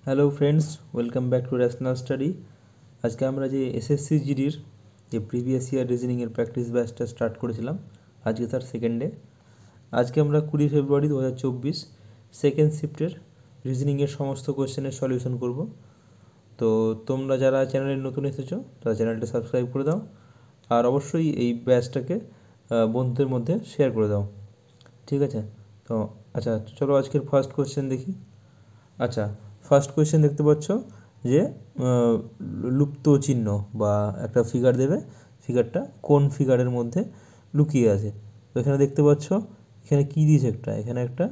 Hello friends, welcome back to rational study. আজকে আমরা যে এসএসসি জিডির যে প্রিভিয়াস ইয়ার রিজনিংয়ের প্র্যাকটিস ব্যাচটা স্টার্ট করেছিলাম, আজকে তার সেকেন্ড ডে। আজকে আমরা 20 ফেব্রুয়ারি 2024 সেকেন্ড শিফটের রিজনিংয়ের সমস্ত কোয়েশ্চেনের সলিউশন করব। তো তোমরা যারা চ্যানেলে নতুন এসেছো তারা চ্যানেলটা সাবস্ক্রাইব করে দাও, আর অবশ্যই এই ব্যাচটাকে বন্ধুদের মধ্যে শেয়ার করে দাও, ঠিক আছে? তো আচ্ছা, চলো আজকের ফার্স্ট কোয়েশ্চেন দেখি। আচ্ছা, ফার্স্ট কোয়েশ্চেন দেখতে পাচ্ছ যে লুপ্ত চিহ্ন বা একটা ফিগার দেবে, ফিগারটা কোন ফিগারের মধ্যে লুকিয়ে আছে। তো এখানে দেখতে পাচ্ছ, এখানে কী দিয়েছে, এখানে একটা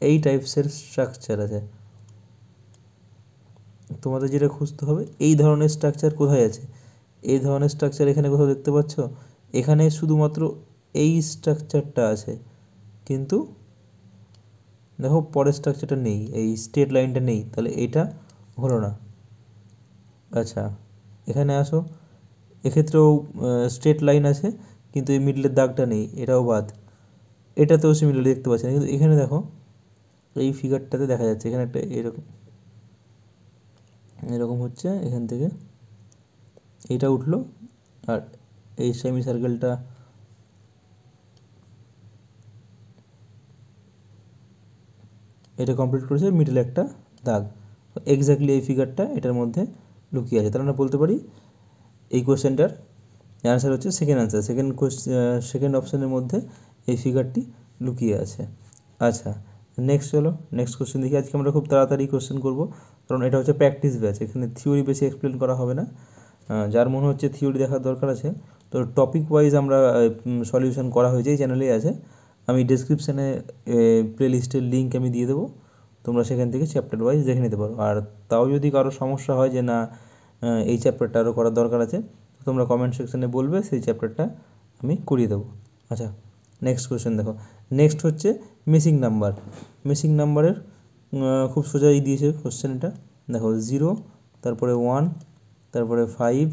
এই টাইপসের স্ট্রাকচার আছে। তোমাদের যেটা খুঁজতে হবে, এই ধরনের স্ট্রাকচার কোথায় আছে, এই ধরনের স্ট্রাকচার এখানে কোথাও দেখতে পাচ্ছ? এখানে শুধুমাত্র এই স্ট্রাকচারটা আছে, কিন্তু দেখো পরের স্ট্রাকচারটা নেই, এই স্ট্রেট লাইনটা নেই, তাহলে এটা হলো না। আচ্ছা, এখানে আসো, এক্ষেত্রেও স্ট্রেট লাইন আছে, কিন্তু এই মিডলের দাগটা নেই, এটাও বাদ। এটাতেও সে মিডল দেখতে পাচ্ছি না, কিন্তু এখানে দেখো এই ফিগারটাতে দেখা যাচ্ছে, এখানে একটা এরকম এরকম হচ্ছে, এখান থেকে এইটা উঠলো, আর এই সেমি সার্কেলটা এটা কমপ্লিট করেছে, মিডলে একটা দাগ। এক্স্যাক্টলি এই ফিগারটা এটার মধ্যে লুকিয়ে আছে। তাহলে আমরা বলতে পারি এই কোয়েশ্চেনটার অ্যান্সার হচ্ছে সেকেন্ড অ্যান্সার, সেকেন্ড অপশানের মধ্যে এই ফিগারটি লুকিয়ে আছে। আচ্ছা, নেক্সট চলো, নেক্সট কোয়েশ্চেন দেখি। আজকে আমরা খুব তাড়াতাড়ি কোয়েশ্চেন করবো, কারণ এটা হচ্ছে প্র্যাকটিস ব্যাচ, এখানে থিওরি বেশি এক্সপ্লেন করা হবে না। যার মনে হচ্ছে থিওরি দেখার দরকার আছে, তো টপিক ওয়াইজ আমরা সলিউশন করা হয়েছে, এই চ্যানেলেই আছে। আমি ডিসক্রিপশানে প্লেলিস্টের লিঙ্ক আমি দিয়ে দেবো, তোমরা সেখান থেকে চ্যাপ্টার ওয়াইজ দেখে নিতে পারো। আর তাও যদি কারো সমস্যা হয় যে না এই চ্যাপ্টারটা আরও করার দরকার আছে, তোমরা কমেন্ট সেকশানে বলবে, সেই চ্যাপ্টারটা আমি করিয়ে দেবো। আচ্ছা, নেক্সট কোয়েশ্চেন দেখো। নেক্সট হচ্ছে মিসিং নাম্বার। মিসিং নাম্বারের খুব সোজাই দিয়েছে কোয়েশ্চেন এটা, দেখো 0, তারপরে 1, তারপরে 5,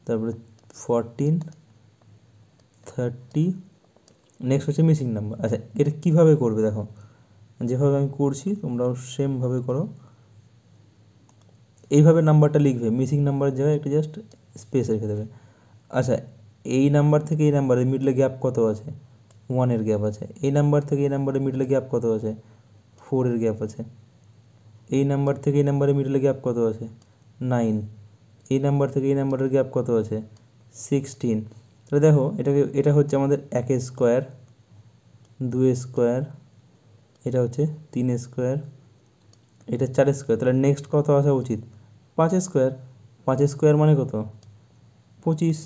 তারপরে 14, 30, নেক্সট হচ্ছে মিসিং নাম্বার। আচ্ছা, এটা কীভাবে করবে দেখো, যেভাবে আমি করছি তোমরাও সেমভাবে করো। এইভাবে নাম্বারটা লিখবে, মিসিং নাম্বারের জায়গায় একটা জাস্ট স্পেস রেখে দেবে। আচ্ছা, এই নাম্বার থেকে এই নাম্বারের মিডলে গ্যাপ কত আছে? 1-এর গ্যাপ আছে। এই নাম্বার থেকে এই নাম্বারের মিডলে গ্যাপ কত আছে? 4-এর গ্যাপ আছে। এই নাম্বার থেকে এই নাম্বারের মিডলে গ্যাপ কত আছে? 9। এই নাম্বার থেকে এই নাম্বারের গ্যাপ কত আছে? 16। তাহলে দেখো, এটা হচ্ছে আমাদের 1 স্কোয়ার, 2 স্কোয়ার, এটা হচ্ছে 3 স্কোয়ার, এটা 4 স্কোয়ার। তাহলে নেক্সট কত আসা উচিত? 5 স্কোয়ার। 5 স্কোয়ার মানে কত? 25।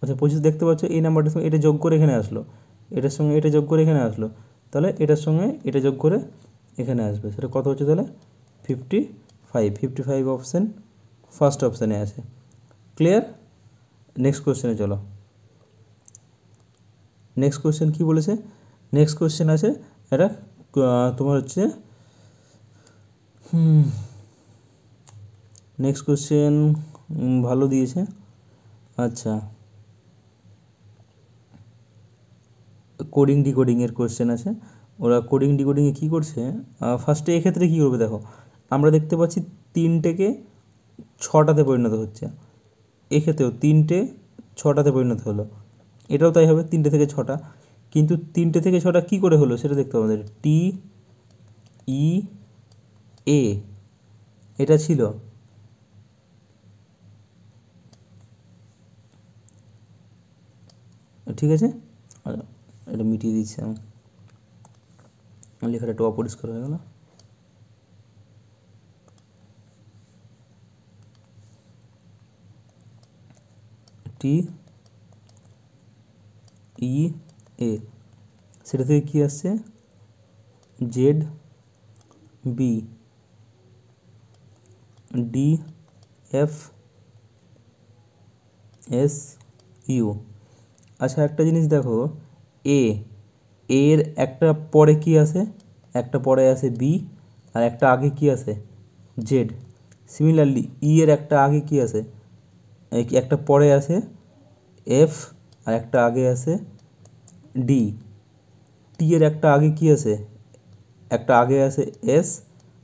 আচ্ছা, 25 দেখতে পাচ্ছ, এই নাম্বারটার সঙ্গে এটা যোগ করে এখানে আসলো, এটার সঙ্গে এটা যোগ করে এখানে আসলো, তাহলে এটার সঙ্গে এটা যোগ করে এখানে আসবে, সেটা কত হচ্ছে তাহলে? 55। 55 অপশান ফার্স্ট অপশানে আছে। ক্লিয়ার? নেক্সট কোয়েশ্চেনে চলো। নেক্সট কোয়েশ্চেন কী বলেছে? নেক্সট কোয়েশ্চেন আছে এটা তোমার হচ্ছে নেক্সট কোয়েশ্চেন ভালো দিয়েছে। আচ্ছা, কোডিং ডিকোডিংয়ের কোয়েশ্চেন আছে। ওরা কোডিং ডিকোডিংয়ে কী করছে, ফার্স্টে এক্ষেত্রে কী করবে দেখো, আমরা দেখতে পাচ্ছি 3টেকে 6টাতে পরিণত হচ্ছে, এক্ষেত্রেও 3টে 6টাতে পরিণত হলো, এটাও তাই হবে, 3টে থেকে 6টা। কিন্তু 3টে থেকে 6টা কী করে হলো সেটা দেখতে হবে আমাদের। TEA এটা ছিল, ঠিক আছে? এটা মিটিয়ে দিচ্ছি আমি, লেখাটা একটু অপরিষ্কার হয়ে গেল। TEA সেটা থেকে কী আসছে? ZBDFSU। আচ্ছা, একটা জিনিস দেখো, এর একটা পরে কি আসে? একটা পরে আসে বি, আর একটা আগে কি আসে? জেড। সিমিলারলি এর একটা আগে কি আসে? একটা পরে আসে এফ, আর একটা আগে আসে ডি। টি এর একটা আগে কি আসে? একটা আগে আসে এস,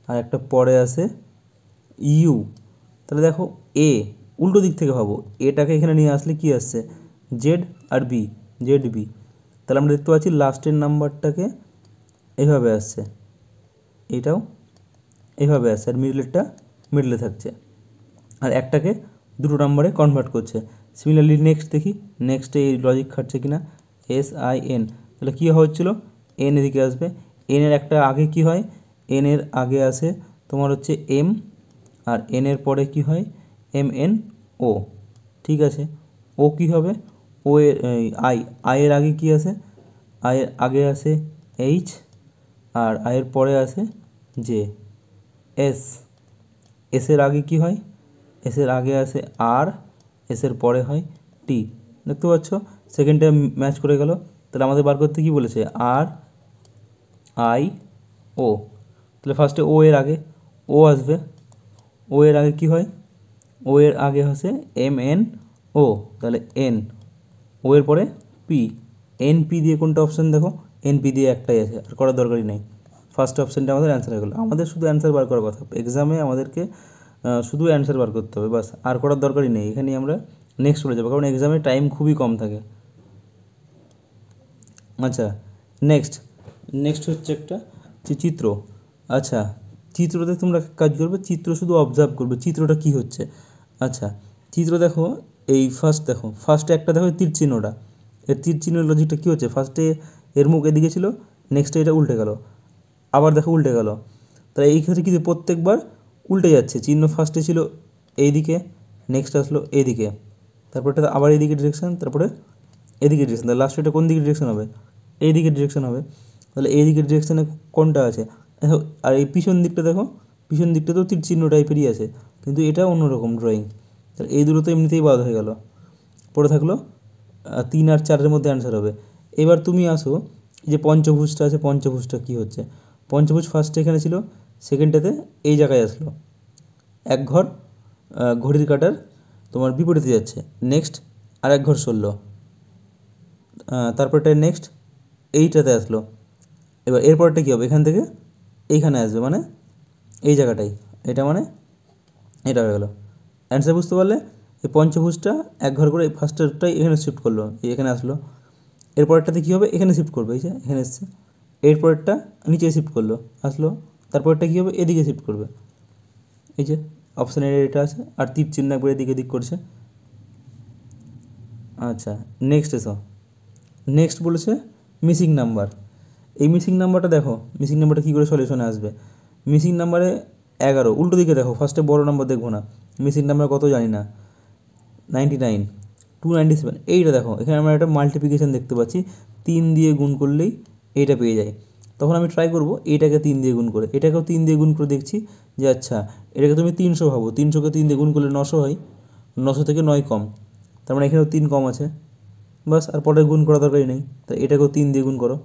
আর একটা পরে আছে ইউ। তাহলে দেখো এ, উল্টো দিক থেকে ভাবো, এটাকে এখানে নিয়ে আসলে কি আসছে, জেড আর বি, জেড বি। তাহলে আমরা দেখতে পাচ্ছি লাস্টের নাম্বারটাকে এইভাবে আসছে, এটাও এইভাবে আসছে, আর মিডলেরটা মিডলে থাকছে, আর একটাকে দুটো নাম্বারে কনভার্ট করছে। সিমিলারলি নেক্সট দেখি, নেক্সটে এই লজিক খাটছে কিনা, এস আই এন। তাহলে কী হচ্ছিলো, এন এদিকে আসবে, এনের একটা আগে কি হয়, এন এর আগে আসে তোমার হচ্ছে এম, আর এন এর পরে কি হয়, এম এন ও। ঠিক আছে, ও কি হবে, ও এর আই, আয়ের আগে কি আসে, আয়ের আগে আসে এইচ, আর আয়ের পরে আসে জে। এস, এসের আগে কি হয়, এসের আগে আসে আর, এসের পরে হয় টি। দেখতে পাচ্ছ সেকেন্ডটা ম্যাচ করে গেল। তাহলে আমাদের বার করতে কী বলেছে, আর আই ও। তাহলে ফার্স্টে ও এর আগে ও আসবে, ও এর আগে কি হয়, ও এর আগে হচ্ছে এম এন ও, তাহলে এন, ও এর পরে পি, এন পি দিয়ে কোনটা অপশান দেখো, এন পি দিয়ে একটাই আছে, আর করার দরকারই নেই। ফার্স্ট অপশানটা আমাদের অ্যান্সার হয়ে গেলো। আমাদের শুধু অ্যান্সার বার করার কথা, এক্সামে আমাদেরকে শুধু অ্যান্সার বার করতে হবে, বাস, আর করার দরকারই নেই। এখানেই আমরা নেক্সট চলে যাবো, কারণ এক্সামে টাইম খুবই কম থাকে। আচ্ছা, নেক্সট নেক্সট হচ্ছে একটা চিত্র। আচ্ছা, চিত্রতে তোমরা কাজ করবে, চিত্র শুধু অবজার্ভ করবে চিত্রটা কি হচ্ছে। আচ্ছা, চিত্র দেখো, এই ফার্স্ট দেখো, ফার্স্টে একটা দেখো তীর চিহ্নটা, এর তীর চিহ্নের লজিকটা কী হচ্ছে, ফার্স্টে এর মুখ এদিকে ছিল, নেক্সটে এটা উল্টে গেল, আবার দেখো উল্টে গেল। তাহলে এই ক্ষেত্রে কী প্রত্যেকবার উল্টে যাচ্ছে, চিহ্ন ফার্স্টে ছিল এইদিকে, নেক্সট আসলো এইদিকে, তারপরটা আবার এইদিকে ডিরেকশান, তারপরে এদিকে ডিরেকশান, তাহলে লাস্ট এটা কোন দিকে ডিরেকশান হবে, এই দিকে ডিরেকশান হবে। তাহলে এই দিকের ডিরেকশানে কোনটা আছে, আর এই পিছন দিকটা দেখো, পিছন দিকটা তো তীর চিহ্ন টাইপেরই আছে, কিন্তু এটা অন্যরকম ড্রয়িং। তাহলে এই দুটো তো এমনিতেই বাদ হয়ে গেল, পড়ে থাকলো 3 আর 4-এর মধ্যে অ্যান্সার হবে। এবার তুমি আসো, যে পঞ্চভুজটা আছে, পঞ্চভুজটা কী হচ্ছে, পঞ্চভুজ ফার্স্টে এখানে ছিল, সেকেন্ডটাতে এই জায়গায় আসলো, এক ঘর ঘড়ির কাঁটার তোমার বিপরীতে যাচ্ছে, নেক্সট আর এক ঘর সরলো, তারপরটা নেক্সট এইটাতে আসলো। এবার এরপরটা কী হবে, এখান থেকে এইখানে আসবে, মানে এই জায়গাটাই, এটা মানে এটা হয়ে গেল অ্যান্সার। বুঝতে পারলে, এই পঞ্চভুজটা এক ঘর করে ফার্স্টেরটাই এখানে শিফট করলো, এখানে আসলো, এরপরটাতে কী হবে, এখানে শিফট করবে, এই যে এখানে এসছে, এরপরটা নিচে শিফট করলো, আসলো, তারপরটা কী হবে, এদিকে শিফট করবে, এই যে অপশানের এটা আছে, আর তীর চিহ্ন একবার এদিকে দিক করছে। আচ্ছা, নেক্সট এসো, নেক্সট বলেছে মিসিং নাম্বার। এই মিসিং নাম্বারটা দেখো, মিসিং নাম্বারটা কী করে সলিউশনে আসবে, মিসিং নাম্বারে 11, উল্টো দিকে দেখো, ফার্স্টে বড় নাম্বার দেখবো না, মিসিং নাম্বার কত জানি না, 99, 297, এইটা দেখো, এখানে আমরা একটা মাল্টিপ্লিকেশান দেখতে পাচ্ছি, 3 দিয়ে গুণ করলেই এইটা পেয়ে যায়। তখন আমি ট্রাই করবো এইটাকে 3 দিয়ে গুণ করে, এটাকেও 3 দিয়ে গুণ করে দেখছি যে আচ্ছা, এটাকে তুমি 300 ভাবো, 300কে 3 দিয়ে গুণ করলে 900 হয়, 900 থেকে 9 কম, তার মানে এখানেও 3 কম আছে, বাস, আর পরে গুণ করা দরকারই নেই। তাই এটাকেও 3 দিয়ে গুণ করো,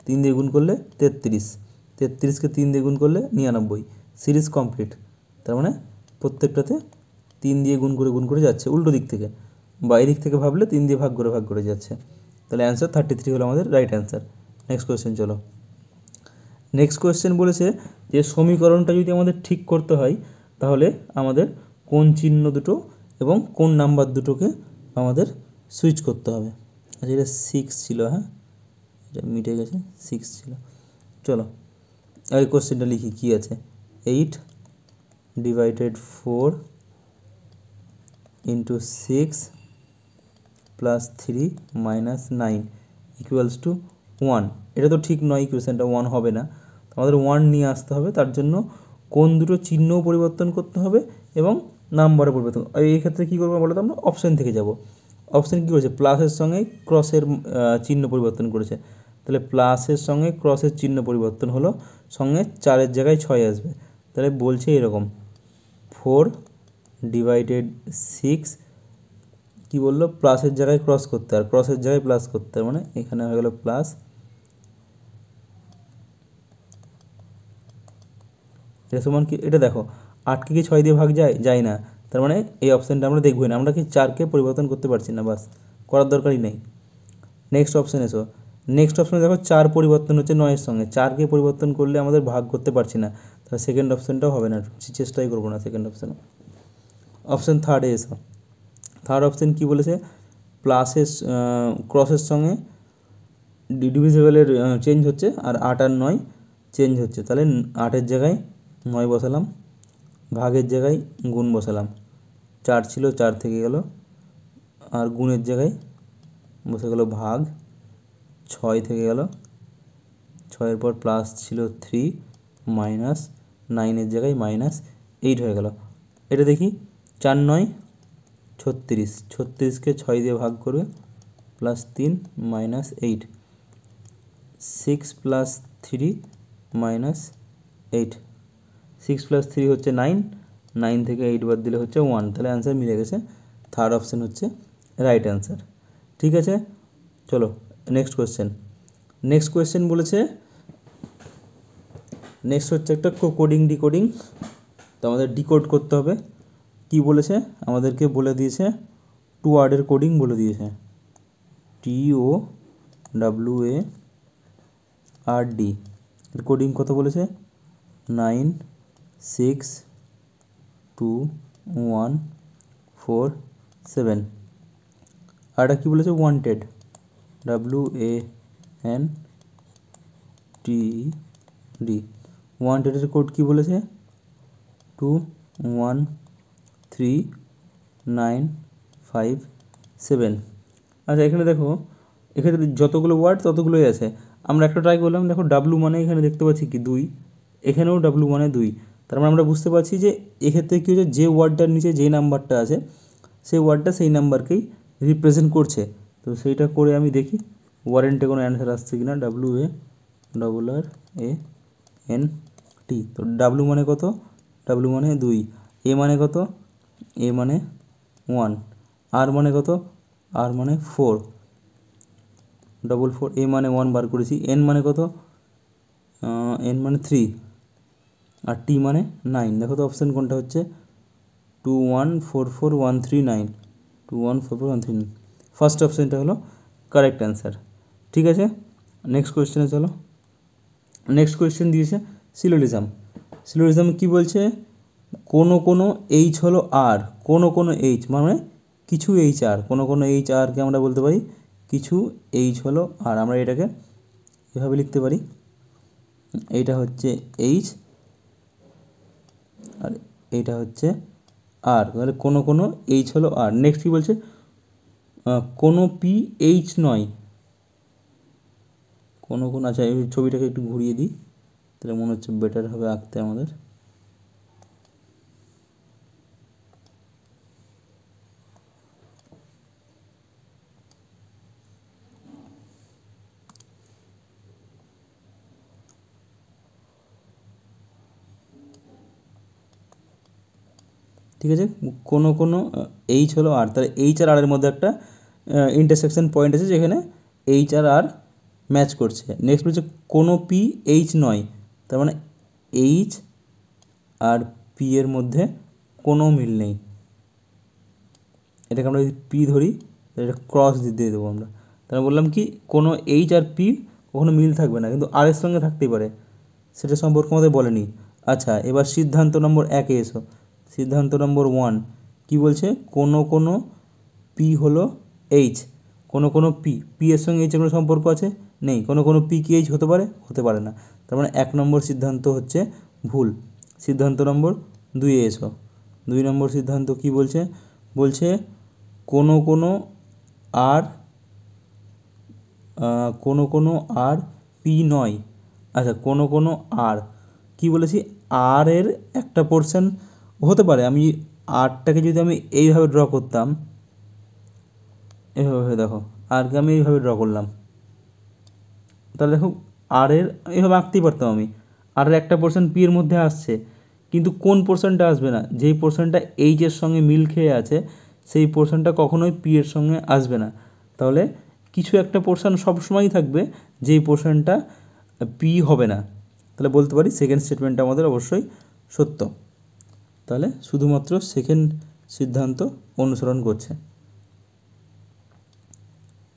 3 দিয়ে গুণ করলে 33, 33কে 3 দিয়ে গুণ করলে 99, সিরিজ কমপ্লিট। তার মানে প্রত্যেকটাতে 3 দিয়ে গুণ করে যাচ্ছে উল্টো দিক থেকে, বা এই দিক থেকে ভাবলে 3 দিয়ে ভাগ করে যাচ্ছে। তাহলে অ্যান্সার 33 হলো আমাদের রাইট অ্যান্সার। নেক্সট কোয়েশ্চেন চলো। নেক্সট কোয়েশ্চেন বলেছে যে সমীকরণটা যদি আমাদের ঠিক করতে হয়, তাহলে আমাদের কোন চিহ্ন দুটো এবং কোন নাম্বার দুটোকে আমাদের সুইচ করতে হবে। আচ্ছা, এটা 6 ছিল, হ্যাঁ এটা মিটে গেছে, 6 ছিল। চলো এই কোশ্চেনটা লিখি, কী আছে, 8 divided 4 into 6 plus 3 minus 9 equals to 1। এটা তো ঠিক নয়, ইকুয়েশানটা 1 হবে না, আমাদের 1 নিয়ে আসতে হবে। তার জন্য কোন দুটো চিহ্নও পরিবর্তন করতে হবে এবং নাম্বারও পরিবর্তন। এই ক্ষেত্রে কী করবো বলো তো, আমরা অপশান থেকে যাব। অপশান কী করেছে, প্লাসের সঙ্গে ক্রসের চিহ্ন পরিবর্তন করেছে, তাহলে প্লাসের সঙ্গে ক্রসের চিহ্ন পরিবর্তন হলো, সঙ্গে 4-এর জায়গায় 6 আসবে। তাহলে বলছে এরকম 4 ডিভাইডেড 6, কী বললো, প্লাসের জায়গায় ক্রস করতে আর ক্রসের জায়গায় প্লাস করতে, মানে এখানে হয়ে গেল প্লাস, এটা সমান কি, এটা দেখো 8কে কি 6 দিয়ে ভাগ যায় না, তার মানে এই অপশানটা আমরা দেখবই না, আমরা কি 4কে পরিবর্তন করতে পারছি না, বাস, করার দরকারই নেই। নেক্সট অপশান এসো, নেক্সট অপশানে দেখো 4 পরিবর্তন হচ্ছে 9-এর সঙ্গে, 4কে পরিবর্তন করলে আমাদের ভাগ করতে পারছি না, তাহলে সেকেন্ড অপশানটাও হবে না, চেষ্টাই করবো না সেকেন্ড অপশানে। অপশান থার্ডে এসো। থার্ড অপশান কী বলেছে, প্লাসের ক্রসের সঙ্গে ডিভিজিবলের চেঞ্জ হচ্ছে, আর 8 আর 9 চেঞ্জ হচ্ছে। তাহলে 8-এর জায়গায় 9 বসালাম, ভাগের জায়গায় গুণ বসালাম, 4 ছিল 4 থেকে গেল, আর গুণের জায়গায় বসে গেল ভাগ, 6 থেকে গেল, 6-এর পর প্লাস ছিল 3 মাইনাস 9-এর জায়গায় -8 হয়ে গেল। এটা দেখি, 4 9 36, 36কে 6 দিয়ে ভাগ করবে, প্লাস 3 -8, 6 + 3 -8, 6 + 3 হচ্ছে 9, 9 থেকে 8 বাদ দিলে হচ্ছে 1। তাহলে অ্যান্সার মিলে গেছে, থার্ড অপশান হচ্ছে রাইট অ্যান্সার। ঠিক আছে, চলো নেক্সট কোয়েশ্চেন। নেক্সট কোয়েশ্চেন বলেছে, নেক্সট হচ্ছে একটা কোডিং ডিকোডিং। তো আমাদের ডিকোড করতে হবে। কি বলেছে আমাদেরকে, বলে দিয়েছে 2 ওয়ার্ডের কোডিং বলে দিয়েছে, TOWARD। এর কোডিং কত বলেছে, 9 6 2 1 4 7। আর এটা কী বলেছে, ওয়ান্টেড, WANTED। ওয়ান্টেডের কোড কী বলেছে, 2 1 3 9 5 7। আচ্ছা এখানে দেখো, এখানে যতগুলো ওয়ার্ড ততগুলোই আছে। আমরা একটা ট্রাই করলাম, দেখো ডাব্লু মানে এখানে দেখতে পাচ্ছি কি 2, এখানেও ডাব্লু মানে 2। তার মানে আমরা বুঝতে পারছি যে এক্ষেত্রে কী হচ্ছে, যে ওয়ার্ডটার নিচে যে নাম্বারটা আছে সেই ওয়ার্ডটা সেই নাম্বারকেই রিপ্রেজেন্ট করছে। তো সেইটা করে আমি দেখি ওয়ারেন্টে কোনো অ্যান্সার আসছে কি না। WARRANT। তো ডাব্লু মানে কত, ডাব্লু মানে 2, এ মানে কত, এ মানে 1, আর মানে কত, আর মানে 4, 4, এ মানে 1 বার করেছি, এন মানে কত, এন মানে 3, আর টি মানে 9। দেখো তো অপশান কোনটা হচ্ছে, 2 1 4 4 1 3 9, 2 1 4 4 1 3 9। ফার্স্ট অপশানটা হলো কারেক্ট অ্যান্সার। ঠিক আছে, নেক্সট কোয়েশ্চেনে চলো। নেক্সট কোয়েশ্চেন দিয়েছে সিলোজিজম। সিলোজিজম কী বলছে, কোনো কোনো এইচ হলো আর, কোনো কোনো এইচ মানে কিছু এইচ আর, কোনো কোনো এইচ আরকে আমরা বলতে পারি কিছু এইচ হলো আর। আমরা এটাকে এভাবে লিখতে পারি, এইটা হচ্ছে এইচ আর এইটা হচ্ছে আর, তাহলে কোনো কোনো এইচ হলো আর। নেক্সট কী বলছে, কোনো পি এইচ নয়, কোনো কোনো, আচ্ছা এই ছবিটাকে একটু ঘুরিয়ে দিই, তাহলে মনে হচ্ছে বেটার হবে আঁকতে আমাদের। ঠিক আছে, কোনো কোনো এইচ হলো আর, তাহলে এইচ আর আরের মধ্যে একটা ইন্টারসেকশন পয়েন্ট আছে যেখানে এইচ আর আর ম্যাচ করছে। নেক্সট বলছে কোনো পি এইচ নয়, তার মানে এইচ আর পি এর মধ্যে কোনো মিল নেই। এটাকে আমরা যদি পি ধরি, এটা ক্রস দিয়ে দেবো আমরা। তাহলে বললাম কি, কোনো এইচ আর পি কখনো মিল থাকবে না, কিন্তু আর এর সঙ্গে থাকতেই পারে, সেটা সম্পর্কে আমাদের বলেনি। আচ্ছা এবার সিদ্ধান্ত নম্বর 1-এ এসো। সিদ্ধান্ত নম্বর 1 কী বলছে, কোনো কোনো পি হলো এইচ, কোনো কোনো পি এর সঙ্গে এইচের কোনো সম্পর্ক আছে, নেই। কোনো কোনো পি কি এইচ হতে পারে, হতে পারে না। তার মানে 1 নম্বর সিদ্ধান্ত হচ্ছে ভুল। সিদ্ধান্ত নম্বর 2-এ এসো। 2 নম্বর সিদ্ধান্ত কি বলছে, বলছে কোনো কোনো আর, কোনো কোনো আর পি নয়। আচ্ছা কোনো কোনো আর কি বলেছি, আর এর একটা পোর্শন হতে পারে। আমি আরটাকে যদি আমি এইভাবে ড্র করতাম, এইভাবে দেখো আরকে আমি এইভাবে ড্র করলাম, তাহলে দেখো আর এর এইভাবে আঁকতেই পারতাম আমি। আর একটা পোর্শন পি এর মধ্যে আসছে, কিন্তু কোন পোর্শনটা আসবে না, যেই পোর্শনটা এইচের সঙ্গে মিল খেয়ে আছে সেই পোর্শনটা কখনোই পি এর সঙ্গে আসবে না। তাহলে কিছু একটা পোর্শন সবসময়ই থাকবে যেই পোর্শনটা পি হবে না। তাহলে বলতে পারি সেকেন্ড স্টেটমেন্টটা আমাদের অবশ্যই সত্য। তাহলে শুধুমাত্র সেকেন্ড সিদ্ধান্ত অনুসরণ করছে।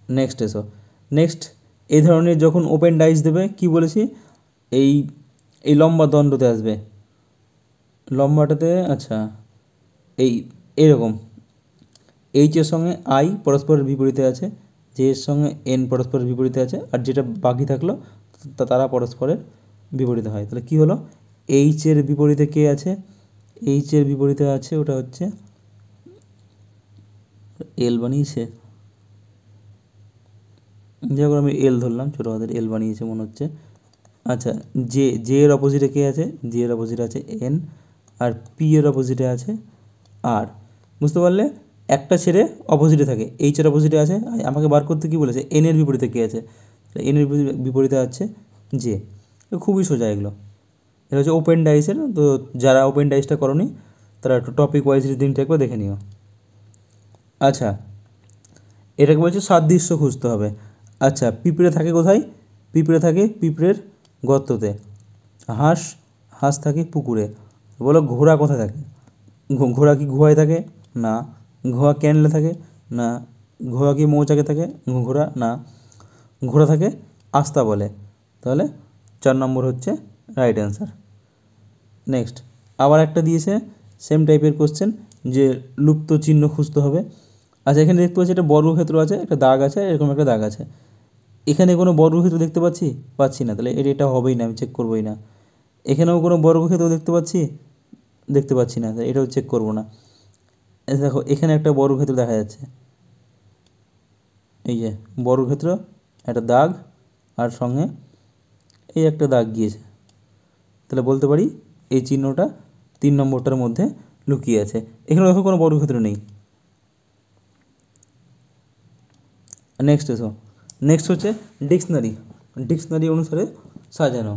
নেক্সট এসো। নেক্সট, এই ধরনের যখন ওপেন ডাইস দেবে, কি বলেছি, এই লম্বা দণ্ডতে আসবে, লম্বাটাতে আচ্ছা এই এইরকম এইচ এর সঙ্গে আই পরস্পরের বিপরীতে আছে, জে এর সঙ্গে এন পরস্পরের বিপরীতে আছে, আর যেটা বাকি থাকলো তারা পরস্পরের বিপরীতে হয়। তাহলে কী হলো, এইচ এর বিপরীতে কে আছে, এইচ এর বিপরীতে আছে ওটা হচ্ছে এল বানিয়েছে, যাই হোক আমি এল ধরলাম, ছোটো হাতের এল বানিয়েছে মনে হচ্ছে। আচ্ছা জে এর অপোজিটে কে আছে, জে এর অপোজিটে আছে এন, আর পি এর অপোজিটে আছে আর। বুঝতে পারলে, একটা ছেড়ে অপোজিটে থাকে, এইচ এর অপোজিটে আছে, আমাকে বার করতে কী বলেছে, এন এর বিপরীতে কে আছে, এন এর বিপরীতে আছে জে। খুবই সোজা এগুলো। এটা হচ্ছে ওপেন ডাইসের, তো যারা ওপেন ডাইসটা করনি তারা একটু টপিক ওয়াইজ রিডিংটা একবার দেখে নিও। আচ্ছা এটাকে বলছে সাদৃশ্য খুঁজতে হবে। আচ্ছা পিঁপড়ে থাকে কোথায়, পিঁপড়ে থাকে পিঁপড়ের গর্ততে, হাঁস হাঁস থাকে পুকুরে। বলো ঘোড়া কোথায় থাকে, ঘোড়া কি গুহায় থাকে, না। ঘোড়া ক্যানেলে থাকে, না। ঘোড়া কি মৌচাকে থাকে, ঘোড়া না। ঘোড়া থাকে আস্তাবলে। তাহলে 4 নম্বর হচ্ছে রাইট অ্যান্সার। নেক্সট আবার একটা দিয়েছে সেম টাইপের কোশ্চেন, যে লুপ্ত চিহ্ন খুঁজতে হবে। আচ্ছা এখানে দেখতে পাচ্ছি একটা বর্গক্ষেত্র আছে, একটা দাগ আছে, এরকম একটা দাগ আছে। এখানে কোনো বর্গক্ষেত্র দেখতে পাচ্ছি না, তাহলে এটা হবেই না, আমি চেক করবোই না। এখানেও কোনো বর্গক্ষেত্র দেখতে পাচ্ছি না, তাই এটাও চেক করবো না। দেখো এখানে একটা বর্গক্ষেত্র দেখা যাচ্ছে, এই যে বর্গক্ষেত্র, একটা দাগ আর সঙ্গে এই একটা দাগ গিয়েছে, তাহলে বলতে পারি এই চিহ্নটা 3 নম্বরটার মধ্যে লুকিয়ে আছে। এখানে দেখো কোনো বর্গক্ষেত্র নেই। নেক্সট এসো, নেক্সট হচ্ছে ডিকশনারি, ডিকশনারি অনুসারে সাজানো।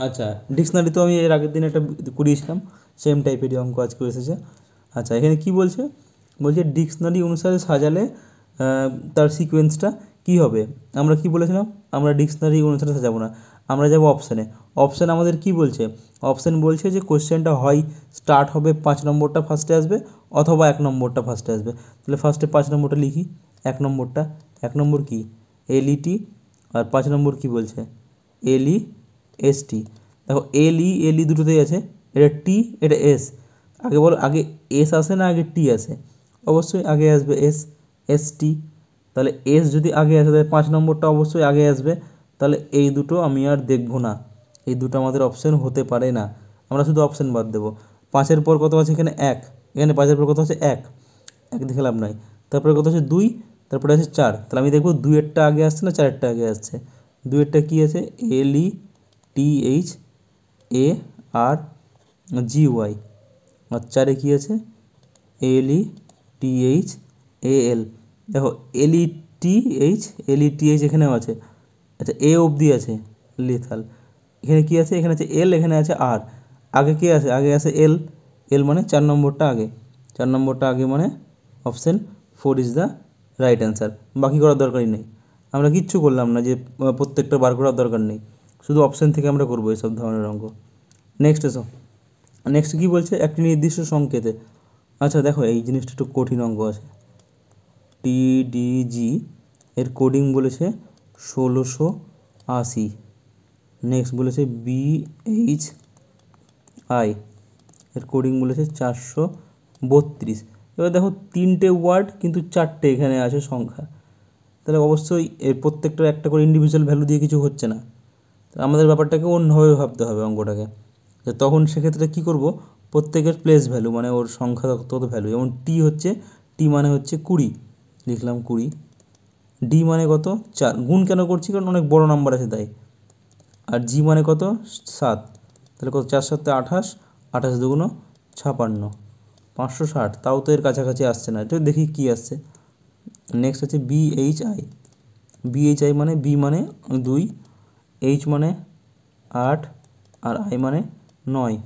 আচ্ছা ডিকশনারি তো আমি এর আগের দিন একটা করিয়েছিলাম, সেম টাইপেরই অঙ্ক আজকে এসেছে। আচ্ছা এখানে কি বলছে, ডিকশনারি অনুসারে সাজালে তার সিকোয়েন্সটা কী হবে। আমরা কি বলেছিলাম, আমরা ডিকশনারি অনুসারে সাজাবো না, আমরা যাবো অপশানে। অপশান আমাদের কি বলছে, অপশান বলছে যে কোশ্চেনটা হয় স্টার্ট হবে 5 নম্বরটা ফার্স্টে আসবে, অথবা 1 নম্বরটা ফার্স্টে আসবে। তাহলে ফার্স্টে 5 নম্বরটা লিখি, 1 নম্বরটা, 1 নম্বর কি এলইটি, আর 5 নম্বর কি বলছে এলই এসটি। দেখো এলই দুটোতেই আছে, এটা টি এটা এস। আগে বলো আগে এস আসে না আগে টি আসে, অবশ্যই আগে আসবে এসটি। তাহলে এস যদি আগে আসে তাহলে 5 নম্বরটা অবশ্যই আগে আসবে। তাহলে এই দুটো আমি আর দেখবো না, এই দুটো আমাদের অপশান হতে পারে না, আমরা শুধু অপশান বাদ দেবো। 5-এর পর কত আছে এখানে 1, এখানে 5-এর পর কত আছে 1 দেখে লাভ নাই। তারপরে কত আছে 2, তারপরে আছে 4, তাহলে আমি দেখবো 2-এরটা আগে আসছে না 4-এরটা আগে আসছে। 2-এরটা কী আছে এলই টিএইচ এ আর জিওয়াই, আর 4-এ কী আছে এলই টিএইচ এ এল। দেখো এলই টিএইচ এখানেও আছে, আচ্ছা এ অবধি আছে লিথাল। এখানে কী আছে, এখানে আছে এল, এখানে আছে আর। আগে কে আছে, আগে আছে এল মানে 4 নম্বরটা আগে, 4 নম্বরটা আগে মানে option 4 is the right answer. বাকি করার দরকারই নেই, আমরা কিচ্ছু করলাম না যে প্রত্যেকটা বার করার দরকার নেই, শুধু অপশান থেকে আমরা করবো এইসব ধরনের অঙ্ক। নেক্সট এসো, নেক্সট কী বলছে, একটি নির্দিষ্ট সংকেতে। আচ্ছা দেখো এই জিনিসটা একটু কঠিন অঙ্ক আছে। টিডিজি এর কোডিং বলেছে 1680। নেক্সট বলেছে বিএইচআই এর কোডিং বলেছে 432। এবার দেখো 3টে ওয়ার্ড কিন্তু 4টে এখানে আছে সংখ্যা, তাহলে অবশ্যই এর প্রত্যেকটার একটা করে ইন্ডিভিজুয়াল ভ্যালু দিয়ে কিছু হচ্ছে না। আমাদের ব্যাপারটাকে অন্যভাবে ভাবতে হবে অঙ্কটাকে, তখন সেক্ষেত্রে কী করব, প্রত্যেকের প্লেস ভ্যালু মানে ওর সংখ্যা তত ভ্যালু। যেমন টি মানে হচ্ছে 20, লিখলাম 20। ডি মানে কত 4, গুণ কেন করছি কারণ অনেক বড় নাম্বার আছে তাই। আর জি মানে কত 7, তাহলে কত 4 7 28, 28 2 56, 560, তাও তো এর কাছাকাছি আসছে না, এটা দেখি কী আসছে। নেক্সট আছে বিএইচআই মানে বি মানে 2, এইচ মানে 8, আর আই মানে 9,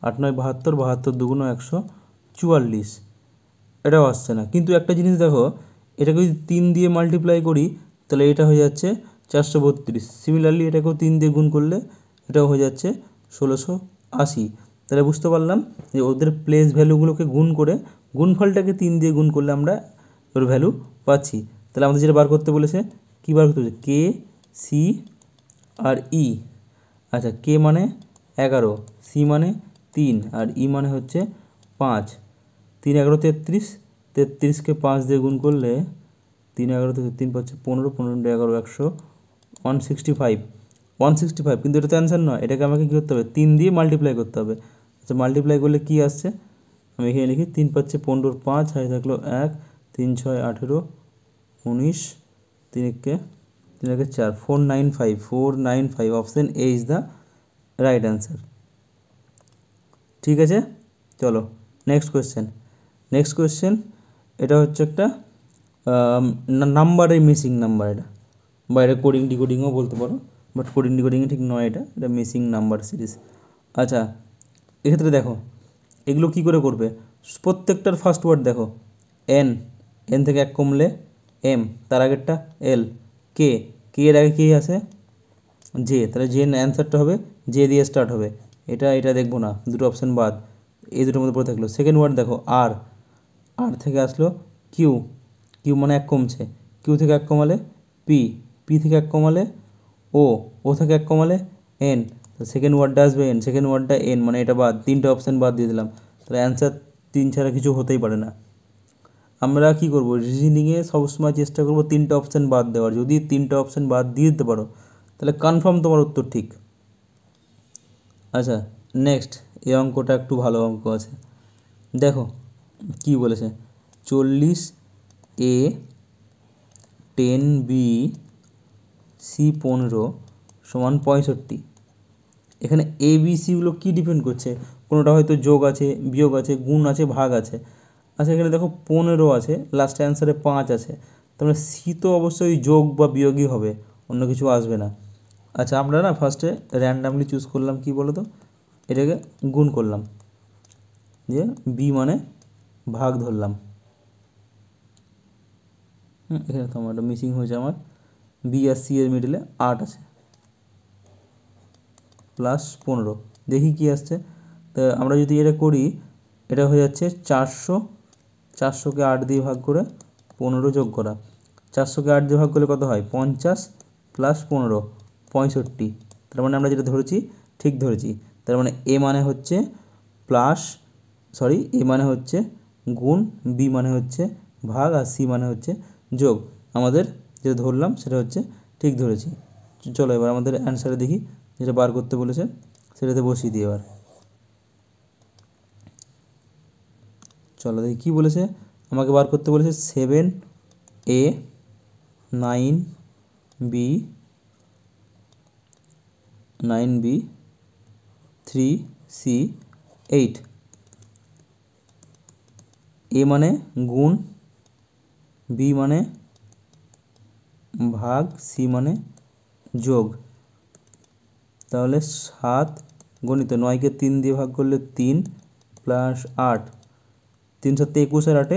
8 9 72, 72 2 144, এটাও আসছে না। কিন্তু একটা জিনিস দেখো, এটাকে যদি 3 দিয়ে মাল্টিপ্লাই করি তাহলে এটা হয়ে যাচ্ছে 432। সিমিলারলি এটাকেও 3 দিয়ে গুণ করলে এটাও হয়ে যাচ্ছে 1680। তাহলে বুঝতে পারলাম যে ওদের প্লেস ভ্যালুগুলোকে গুণ করে গুণফলটাকে 3 দিয়ে গুণ করলে আমরা ওর ভ্যালু পাচ্ছি। তাহলে আমাদের যেটা বার করতে বলেছে, কী বার করতে বলেছে কে সি আর ই। আচ্ছা কে মানে 11, সি মানে 3 আর ই মানে হচ্ছে 5। 3 11 33, 33কে 5 দিয়ে গুণ করলে 3 11 3 পাচ্ছে 15, 15 11 100, 165। 165, কিন্তু এটা তো অ্যান্সার নয়, এটাকে আমাকে কী করতে হবে, 3 দিয়ে মাল্টিপ্লাই করতে হবে। আচ্ছা মাল্টিপ্লাই করলে কী আসছে, আমি এখানে লিখি 3 পাচ্ছে 15, 5 হাতে থাকলো 1, 3 6 18 19, 3 একে 4, 495, 495। Option A is the right answer. ঠিক আছে, চলো নেক্সট কোয়েশ্চেন। এটা হচ্ছে একটা নাম্বারের মিসিং নাম্বার, এটা বা এটা কোডিং ডিকোডিংও বলতে পারো, বাট কোডিং ডিকোডিংয়ে ঠিক নয়, এটা মিসিং নাম্বার সিরিজ। আচ্ছা এক্ষেত্রে দেখো এগুলো কী করে করবে, প্রত্যেকটার ফার্স্ট ওয়ার্ড দেখো, এন, এন থেকে 1 কমলে এম, তার আগেরটা এল, কে, কে এর আগে কী আসে, জে, তাহলে জে অ্যান্সারটা হবে জে দিয়ে স্টার্ট হবে। এটা দেখবো না, দুটো অপশান বাদ, এই দুটোর মধ্যে পড়ে থাকলো। সেকেন্ড ওয়ার্ড দেখো আর, আর থেকে আসলো কিউ, কিউ মানে 1 কমছে, কিউ থেকে 1 কমালে পি, পি থেকে 1 কমালে ও, ও থেকে 1 কমালে এন, তো সেকেন্ড ওয়ার্ডটা আসবে এন, সেকেন্ড ওয়ার্ডটা এন, মানে এটা বাদ, 3টে অপশান বাদ দিয়ে দিলাম, তাহলে অ্যান্সার 3 ছাড়া কিছু হতেই পারে না। আমরা কি করব, রিজনিংয়ে সবসময় চেষ্টা করব 3টে অপশান বাদ দেওয়ার, যদি 3টে অপশান বাদ দিয়ে দিতে পারো তাহলে কনফার্ম তোমার উত্তর ঠিক। আচ্ছা নেক্সট, এই অঙ্কটা একটু ভালো অঙ্ক আছে, দেখো কি বলেছে, 40 A 10 B C 15 সমান 65। এখানে এ বি সিগুলো কী ডিপেন্ড করছে, কোনোটা হয়তো যোগ আছে, বিয়োগ আছে, গুণ আছে, ভাগ আছে। আচ্ছা এখানে দেখো 15 আছে, লাস্ট অ্যান্সারে 5 আছে, তাহলে সি তো অবশ্যই যোগ বা বিয়োগই হবে, অন্য কিছু আসবে না। আচ্ছা আমরা না ফার্স্টে র্যান্ডামলি চুজ করলাম, কি বলো তো, এটাকে গুণ করলাম, দিয়ে বি মানে ভাগ ধরলাম। এখানে তো আমার মিসিং হয়েছে, আমার বি আর সি এর মিডলে 8 আছে, প্লাস 15, দেখি কি আসছে। তা আমরা যদি এটা করি, এটা হয়ে যাচ্ছে 400, 400কে 8 দিয়ে ভাগ করে 15 যোগ করা, 400কে 8 দিয়ে ভাগ করলে কত হয়, 50 প্লাস 15 65। তার মানে আমরা যেটা ধরেছি ঠিক ধরেছি, তার মানে এ মানে হচ্ছে প্লাস, সরি এ মানে হচ্ছে গুণ, বি মানে হচ্ছে ভাগ, আর সি মানে হচ্ছে যোগ। আমাদের যেটা ধরলাম সেটা হচ্ছে ঠিক ধরেছি। চলো এবার আমাদের অ্যান্সারে দেখি, যেটা বার করতে বলেছে সেটাতে বসিয়ে দিই এবার। চলো দেখি কী বলেছে, আমাকে বার করতে বলেছে 7A 9B 3C 8। এ মানে গুণ, বি মানে ভাগ, সি মানে যোগ, তাহলে 7 গণিত 9কে 3 দিয়ে ভাগ করলে 3 প্লাস 8, 3 7 21 আর 8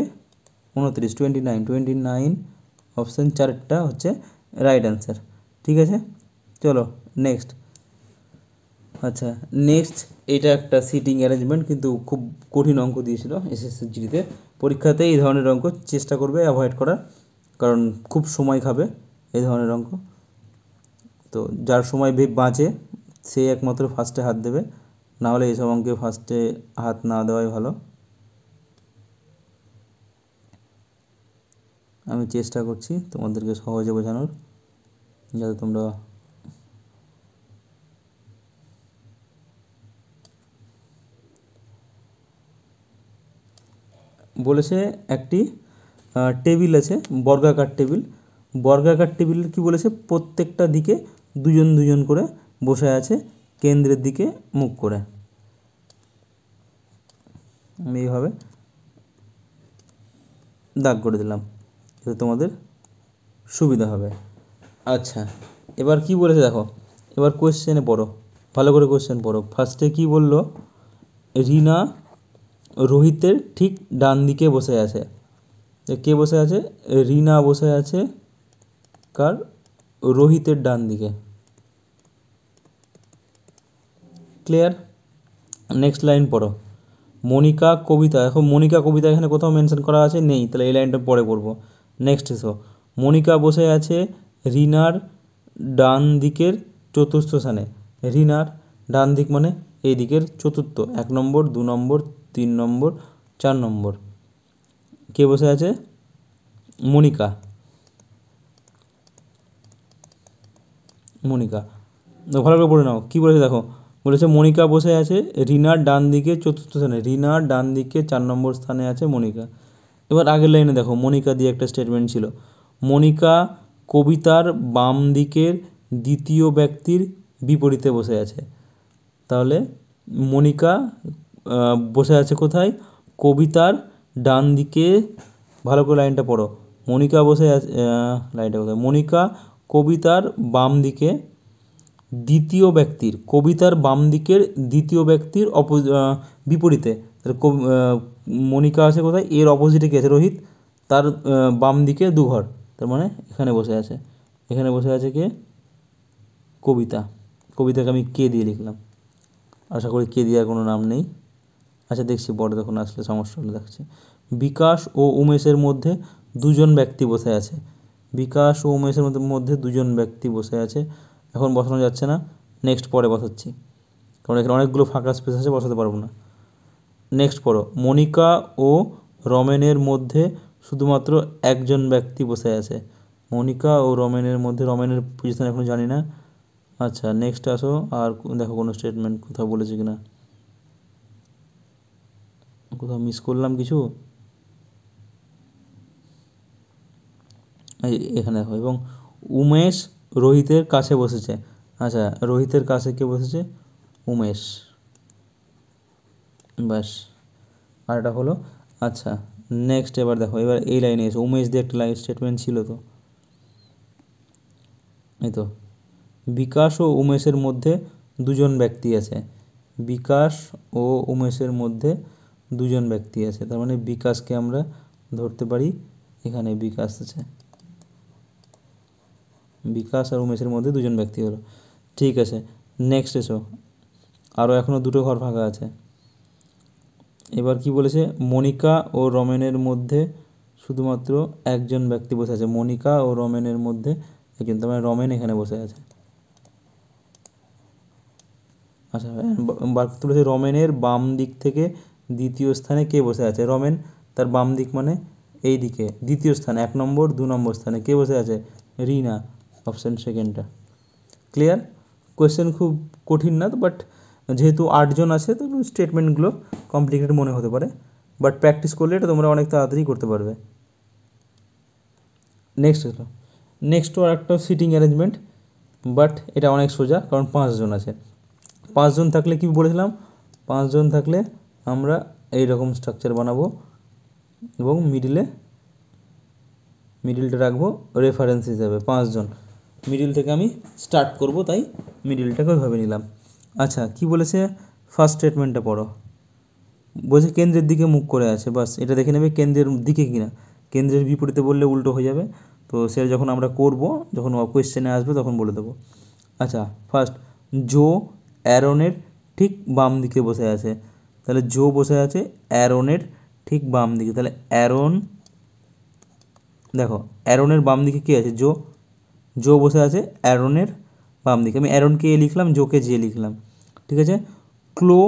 29, 29 অপশান 4টা হচ্ছে রাইট অ্যান্সার। ঠিক আছে, চলো নেক্সট। আচ্ছা নেক্সট, এটা একটা সিটিং অ্যারেঞ্জমেন্ট, কিন্তু খুব কঠিন অঙ্ক দিয়েছিল এসএসসি জিডিতে। পরীক্ষাতে এই ধরনের অঙ্ক চেষ্টা করবে অ্যাভয়েড করার, কারণ খুব সময় খাবে এই ধরনের অঙ্ক। তো যার সময় বাঁচে সে একমাত্র ফার্স্টে হাত দেবে, নাহলে এইসব অঙ্কে ফার্স্টে হাত না দেওয়াই ভালো। আমি চেষ্টা করছি তোমাদেরকে সহজে বোঝানোর, যাতে তোমরা বলেছে একটি টেবিল আছে, বর্গাকার টেবিল। বর্গাকার টেবিলের কি বলেছে, প্রত্যেকটা দিকে দুজন দুজন করে বসে আছে, কেন্দ্রের দিকে মুখ করে। আমি এইভাবে দাগ করে দিলাম, যাতে তোমাদের সুবিধা হবে। আচ্ছা এবার কি বলেছে দেখো, এবার কোয়েশ্চেনে পড়ো, ভালো করে কোয়েশ্চেন পড়ো। ফার্স্টে কি বললো, রিনা রোহিতের ঠিক ডান দিকে বসে আছে। কে বসে আছে, রিনা বসে আছে কার, রোহিতের ডান দিকে। ক্লিয়ার, নেক্সট লাইন পড়ো, মনিকা কবিতা, এখন মনিকা কবিতা এখানে কোথাও মেনশন করা আছে নেই, তাহলে এই লাইনটা পরে পড়বো। নেক্সট এসো, মনিকা বসে আছে রিনার ডান দিকের চতুর্থ স্থানে। রিনার ডান দিক মানে এই দিকের চতুর্থ, 1 নম্বর 2 নম্বর 3 নম্বর 4 নম্বর কে বসে আছে? মনিকা। মনিকা ভালো করে পড়ে নাও কী বলেছে দেখো, বলেছে মনিকা বসে আছে রিনার ডান দিকে চতুর্থ স্থানে, রিনার ডান দিকে 4 নম্বর স্থানে আছে মনিকা। এবার আগের লাইনে দেখো মনিকা দিয়ে একটা স্টেটমেন্ট ছিল, মনিকা কবিতার বাম দিকের দ্বিতীয় ব্যক্তির বিপরীতে বসে আছে। তাহলে মনিকা বসে আছে কোথায়? কবিতার ডান দিকে। ভালো করে লাইনটা পড়ো, মনিকা বসে আছে, লাইনটা কোথায়? মনিকা কবিতার বাম দিকে দ্বিতীয় ব্যক্তির, কবিতার বাম দিকের দ্বিতীয় ব্যক্তির বিপরীতে। তাহলে মনিকা আছে কোথায়? এর অপোজিটে কে আছে? রোহিত। তার বাম দিকে 2 ঘর, তার মানে এখানে বসে আছে। এখানে বসে আছে কে? কবিতা। কবিতাকে আমি কে দিয়ে লিখলাম, আশা করি কে দেওয়ার কোনো নাম নেই। আচ্ছা দেখছি পরে তখন আসলে সমস্যা হলে দেখছি। বিকাশ ও উমেশের মধ্যে 2 জন ব্যক্তি বসে আছে। বিকাশ ও উমেশের মধ্যে 2 জন ব্যক্তি বসে আছে। এখন বসানো যাচ্ছে না, নেক্সট পরে বসাচ্ছি, কারণ এখানে অনেকগুলো ফাঁকা স্পেস আছে, বসাতে পারবো না। নেক্সট পড়ো, মনিকা ও রমেনের মধ্যে শুধুমাত্র 1 জন ব্যক্তি বসে আছে। মনিকা ও রমেনের মধ্যে, রমেনের পজিশন এখনও জানি না। আচ্ছা নেক্সট আসো, আর দেখো কোনো স্টেটমেন্ট কোথাও বলেছে কিনা, কোথাও মিস করলাম কিছু। এখানে দেখো, এবং উমেশ রোহিতের কাছে বসেছে। আচ্ছা রোহিতের কাছে কে বসেছে? উমেশ। ব্যাস, আর এটা হলো। আচ্ছা নেক্সট এবার দেখো, এবার এই লাইনে এসে উমেশ দিয়ে একটা লাইন স্টেটমেন্ট ছিল তো, এই তো, বিকাশ ও উমেশের মধ্যে 2 জন ব্যক্তি আছে। বিকাশ ও উমেশের মধ্যে 2 জন ব্যক্তি আছে, তার মানে বিকাশকে আমরা ধরতে পারি এখানে, বিকাশ আছে। বিকাশ আর উমেশের মধ্যে 2 জন ব্যক্তি হলো, ঠিক আছে। নেক্সট এসো, আরও এখনও 2টো ঘর ফাঁকা আছে। এবার কি বলেছে? মনিকা ও রমেনের মধ্যে শুধুমাত্র 1 জন ব্যক্তি বসে আছে। মনিকা ও রমেনের মধ্যে একজন, তার মানে রমেন এখানে বসে আছে। আচ্ছা বার করতে বলেছে রমেনের বাম দিক থেকে দ্বিতীয় স্থানে কে বসে আছে? রমেন, তার বাম দিক মানে এই দিকে দ্বিতীয় স্থানে, 1 নম্বর 2 নম্বর স্থানে কে বসে আছে? রিনা, অপশান সেকেন্ডটা। ক্লিয়ার? কোয়েশ্চেন খুব কঠিন না তো, বাট যেহেতু 8 জন আছে তো স্টেটমেন্টগুলো কমপ্লিকেটেড মনে হতে পারে, বাট প্র্যাকটিস করলে এটা তোমরা অনেক তাড়াতাড়ি করতে পারবে। নেক্সট হলো, নেক্সটও আর একটা সিটিং অ্যারেঞ্জমেন্ট, বাট এটা অনেক সোজা, কারণ 5 জন আছে। 5 জন থাকলে কি বলেছিলাম? 5 জন থাকলে আমরা এই রকম স্ট্রাকচার বানাবো এবং মিডিলটা রাখবো রেফারেন্স হিসাবে। 5 জন, মিডিল থেকে আমি স্টার্ট করব, তাই মিডিলটাকে ওইভাবে নিলাম। আচ্ছা কি বলেছে? ফার্স্ট স্টেটমেন্টটা পড়ো। বলছে কেন্দ্রের দিকে মুখ করে আছে, বাস এটা দেখে নেবে কেন্দ্রের দিকে কিনা। কেন্দ্রের বিপরীতে বললে উল্টো হয়ে যাবে, তো সেটা যখন আমরা করব, যখন কোয়েশ্চেনে আসবে তখন বলে দেবো। আচ্ছা ফার্স্ট, জো অ্যারনের ঠিক বাম দিকে বসে আছে। তাহলে জো বসে আছে অ্যারনের ঠিক বাম দিকে, তাহলে অ্যারন, দেখো অ্যারনের বাম দিকে কে আছে? জো। জো বসে আছে অ্যারনের বাম দিকে, আমি অ্যারনকে এ লিখলাম, জোকে জে লিখলাম, ঠিক আছে। ক্লো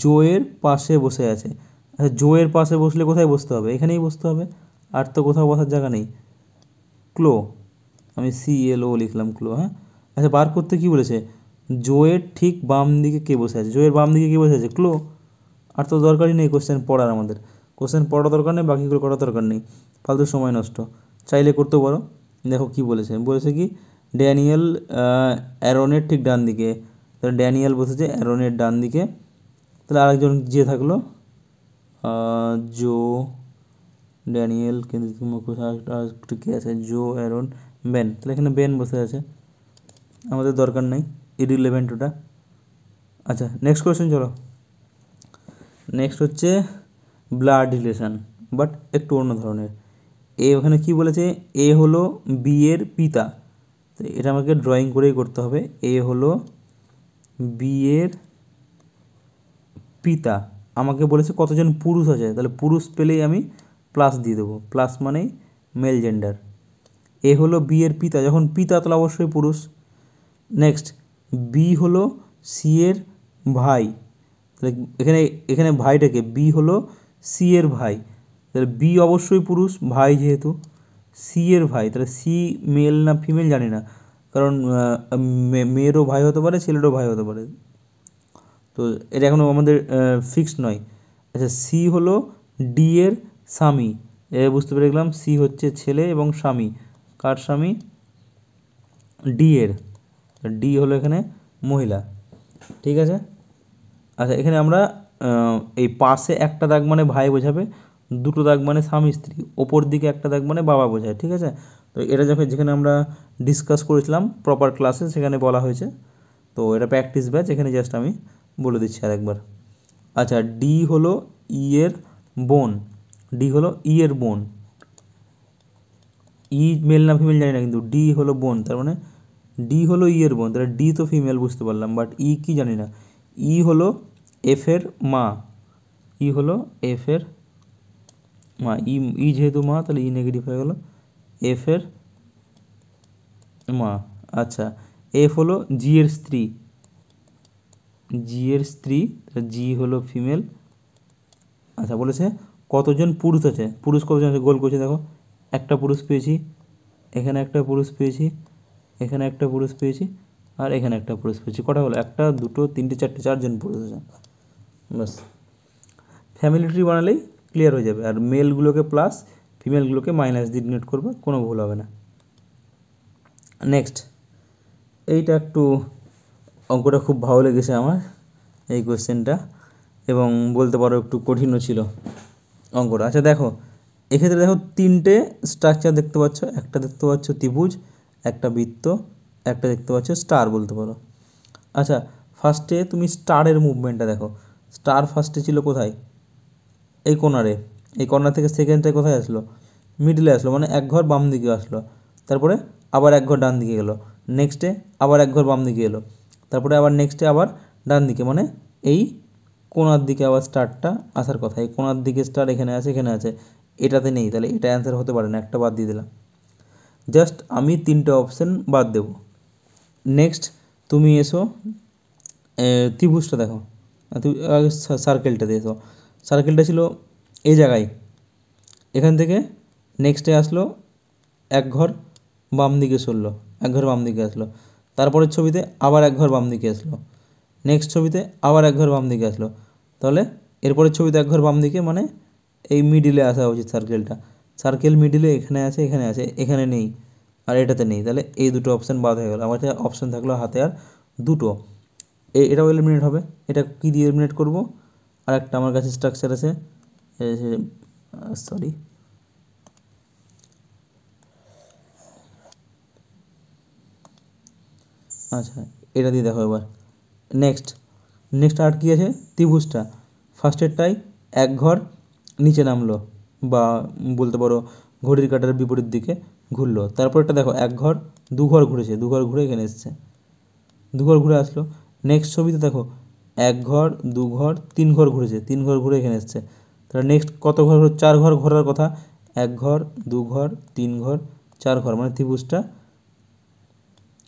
জোয়ের পাশে বসে আছে। আচ্ছা জোয়ের পাশে বসলে কোথায় বসতে হবে? এখানেই বসতে হবে, আর তো কোথাও বসার জায়গা নেই। ক্লো, আমি CLO লিখলাম, ক্লো। হ্যাঁ আচ্ছা বার করতে কি বলেছে? জোয়ের ঠিক বাম দিকে কে বসে আছে? জোয়ের বাম দিকে কে বসে আছে? ক্লো। আর তো দরকারই নেই কোশ্চেন পড়ার, আমাদের কোশ্চেন পড়ার দরকার নেই, বাকিগুলো করার দরকার নেই, ফালতু সময় নষ্ট। চাইলে করতেও পারো। দেখো কি বলেছে, বলেছে কি ড্যানিয়েল অ্যারনের ঠিক ডান দিকে, তাহলে ড্যানিয়েল বসেছে অ্যারনের ডান দিকে। তাহলে আরেকজন যে থাকলো জো, ড্যানিয়েল, কিন্তু কে আছে? জো, অ্যারন, বেন, তাহলে এখানে বেন বসে আছে, আমাদের দরকার নেই, ইরিলেভেন্ট ওটা। আচ্ছা নেক্সট কোয়েশ্চেন চলো। নেক্সট হচ্ছে ব্লাড রিলেশন, বাট একটু অন্য ধরনের। ওখানে কি বলেছে? এ হলো বি এর পিতা, তো এটা আমাকে ড্রয়িং করেই করতে হবে। এ হলো বি এর পিতা, আমাকে বলেছে কতজন পুরুষ আছে, তাহলে পুরুষ পেলেই আমি প্লাস দিয়ে দেবো, প্লাস মানেই মেল জেন্ডার। এ হলো বি এর পিতা, যখন পিতা তাহলে অবশ্যই পুরুষ। নেক্সট বি হলো সি এর ভাই, তাহলে এখানে এখানে ভাইটাকে বি হলো সি এর ভাই, তাহলে বি অবশ্যই পুরুষ, ভাই যেহেতু সি এর ভাই, তাহলে সি মেল না ফিমেল জানি না, কারণ মেয়েরও ভাই হতে পারে ছেলেরও ভাই হতে পারে, তো এটা এখনও আমাদের ফিক্সড নয়। আচ্ছা সি হলো ডি এর স্বামী, এ বুঝতে পেরে গেলাম সি হচ্ছে ছেলে এবং স্বামী, কার স্বামী, ডি এর, ডি হলো এখানে মহিলা, ঠিক আছে। আচ্ছা এখানে আমরা এই পাশে একটা দাগ মানে ভাই বোঝাবে, দুটো দাগ মানে স্বামী স্ত্রী, ওপর দিকে একটা দাগ মানে বাবা বোঝায়, ঠিক আছে। তো এটা যখন যেখানে আমরা ডিসকাস করেছিলাম প্রপার ক্লাসে সেখানে বলা হয়েছে, তো এটা প্র্যাকটিস ব্যাচ, এখানে জাস্ট আমি বলে দিচ্ছি আরেকবার। আচ্ছা ডি হলো ই এর বোন, ডি হলো ই এর বোন, ই মেল না ফিমেল জানি না, কিন্তু ডি হলো বোন, তার মানে ডি হলো ই এর বোন, তাহলে ডি তো ফিমেল বুঝতে পারলাম, বাট ই কি জানি না। ই হলো এফ এর মা, ই হলো এফ এর মা, ই ই যেহেতু মা তাহলে ই নেগেটিভ হয়ে গেল, এফ এর মা। আচ্ছা এফ হলো জি এর স্ত্রী, জি এর স্ত্রী, জি হলো ফিমেল। আচ্ছা বলেছে কতজন পুরুষ আছে, পুরুষ কতজন আছে গোল করছে দেখো, একটা পুরুষ পেয়েছি, এখানে একটা পুরুষ পেয়েছি, এখানে একটা পুরুষ পেয়েছি, আর এখানে একটা পুরুষ পেয়েছি, কটা হলো, একটা দুটো তিনটে চারটে, চারজন পুরুষ আছে, বাস। ফ্যামিলি ট্রি বানালেই ক্লিয়ার হয়ে যাবে, আর মেলগুলোকে প্লাস ফিমেলগুলোকে মাইনাস দিয়ে ডিনোট করবে, কোনো ভুল হবে না। নেক্সট এইটা একটু অঙ্কটা খুব ভালো লেগেছে আমার, এই কোয়েশ্চেনটা, এবং বলতে পারো একটু কঠিনও ছিল অঙ্কটা। আচ্ছা দেখো এক্ষেত্রে দেখো তিনটে স্ট্রাকচার দেখতে পাচ্ছ, একটা দেখতে পাচ্ছ ত্রিভুজ, একটা বৃত্ত, একটা দেখতে পাচ্ছ স্টার বলতে পারো। আচ্ছা ফার্স্টে তুমি স্টারের মুভমেন্টটা দেখো, স্টার ফার্স্টে ছিল কোথায়, এই কর্নারে, এই কর্নার থেকে সেকেন্ডটায় কোথায় আসলো, মিডলে আসলো, মানে এক ঘর বাম দিকে আসলো, তারপরে আবার এক ঘর ডান দিকে গেলো, নেক্সটে আবার এক ঘর বাম দিকে এলো, তারপরে আবার নেক্সটে আবার ডান দিকে, মানে এই কোণার দিকে আবার স্টারটা আসার কথা, এই কোণার দিকে স্টার এখানে আছে, এখানে আছে, এটাতে নেই, তাহলে এটা অ্যান্সার হতে পারে না, একটা বাদ দিয়ে দিলাম। জাস্ট আমি তিনটে অপশান বাদ দেব। নেক্সট তুমি এসো ত্রিভুজটা দেখো, তুমি আগে সার্কেলটা দিয়ে এসো, সার্কেলটা ছিল এই জায়গায়, এখান থেকে নেক্সটে আসলো এক ঘর বাম দিকে সরলো, এক ঘর বাম দিকে আসলো, তারপরের ছবিতে আবার এক ঘর বাম দিকে আসলো, নেক্সট ছবিতে আবার এক ঘর বাম দিকে আসলো, তাহলে এরপরের ছবিতে এক ঘর বাম দিকে, মানে এই মিডিলে আসা উচিত সার্কেলটা, সার্কেল মিডিলে এখানে আছে, এখানে আছে, এখানে নেই, আর এটাতে নেই, তাহলে এই দুটো অপশান বাদ হয়ে গেল, আমার কাছে অপশান থাকলো হাতে আর দুটো, এটাও এলিমিনেট হবে, এটা কী দিয়ে এলিমিনেট করবো, আর একটা আমার কাছে স্ট্রাকচার আছে, সরি আচ্ছা এটা দিয়ে দেখো এবার। নেক্সট আর কী আছে, ত্রিভুজটা ফার্স্টেরটাই এক ঘর নিচে নামলো, বা বলতে পারো ঘড়ির কাঁটার বিপরীত দিকে ঘুরলো, তারপরটা দেখো এক ঘর দু ঘর ঘুরেছে, দু ঘর ঘুরে এখানে এসছে, দু ঘর ঘুরে আসলো, নেক্সট ছবিতে দেখো এক ঘর দু ঘর তিন ঘর ঘুরেছে, তিন ঘর ঘুরে এখানে এসছে, তাহলে নেক্সট কত ঘর, চার ঘর ঘোরার কথা, এক ঘর দু ঘর তিন ঘর চার ঘর, মানে ত্রিভুজটা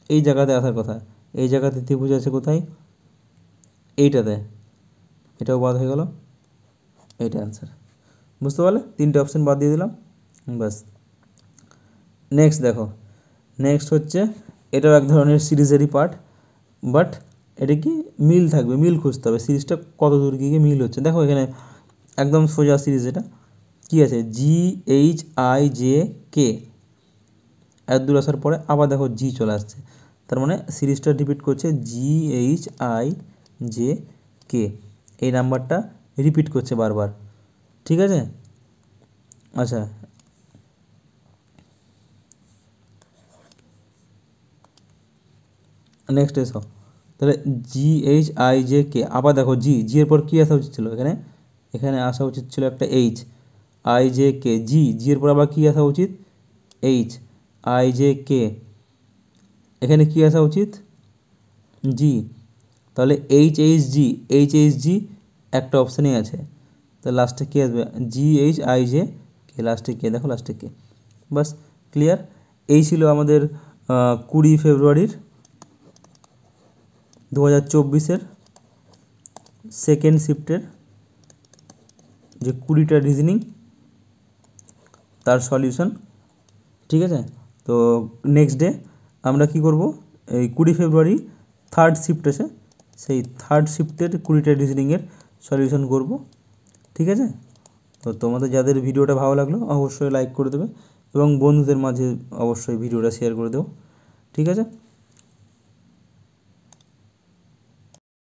এই জায়গাতে আসার কথা, এই জায়গাতে ত্রিভুজ আছে কোথায়, এইটাতে, এটাও বাদ হয়ে গেল, এইটা অ্যান্সার, বুঝতে পারলে, তিনটে অপশান বাদ দিয়ে দিলাম, ব্যাস। নেক্সট দেখো, নেক্সট হচ্ছে এটাও এক ধরনের সিরিজেরই পার্ট, বাট এটা কি মিল থাকবে, মিল খুঁজতে হবে, সিরিজটা কত দূর গিয়ে মিল হচ্ছে, দেখো এখানে একদম সোজা সিরিজ, এটা কী আছে G H I J K, এত দূর আসার পরে আবার দেখো জি চলে আসছে, তার মানে সিরিজটা রিপিট করছে G H I J K, এই নাম্বারটা রিপিট করছে বারবার, ঠিক আছে। আচ্ছা নেক্সট এসো, তাহলে G H I J K, আবার দেখো জি, জি এর পর কী আসা উচিত ছিল, এখানে এখানে আসা উচিত ছিল একটা এইচ, আই জে কে, জি, জি এর পর আবার কী আসা উচিত, এইচ আই জে কে, এখানে কী আসা উচিত, জি, তাহলে H H G, H H G একটা অপশানই আছে, তো লাস্টে কী আসবে, G H I J K, লাস্টে কে, দেখো লাস্টে কে, বাস ক্লিয়ার। এই ছিল আমাদের 20 ফেব্রুয়ারির 2024-এর সেকেন্ড শিফটের যে 20টা রিজনিং তার সলিউশন। ঠিক আছে, তো নেক্সট ডে আমরা কি করব, এই 20 ফেব্রুয়ারি থার্ড শিফট আছে, সেই থার্ড শিফটের 20টা রিজনিংয়ের সলিউশন করব। ঠিক আছে, তো তোমাদের যাদের ভিডিওটা ভালো লাগলো অবশ্যই লাইক করে দেবে এবং বন্ধুদের মাঝে অবশ্যই ভিডিওটা শেয়ার করে দেবো। ঠিক আছে।